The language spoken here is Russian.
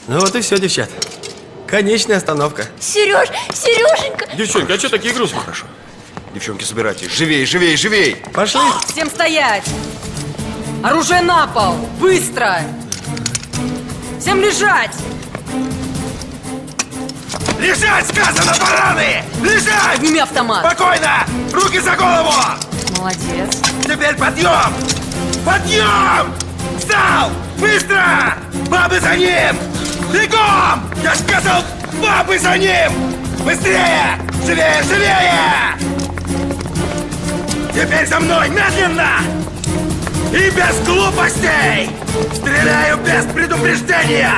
Ну вот и все, девчат. Конечная остановка. Сереж, Сереженька! Девчонки, а что такие грустные? Хорошо. Девчонки, собирайтесь. Живей, живей, живей! Пошли. Всем стоять! Оружие на пол! Быстро! Всем лежать! Лежать, сказано, бараны! Лежать! Подними автомат! Спокойно! Руки за голову! Молодец! Теперь подъем! Подъем! Встал! Быстро! Бабы за ним! Бегом! Я сказал, бабы за ним! Быстрее! Живее, живее! Теперь за мной, медленно! И без глупостей! Стреляю без предупреждения!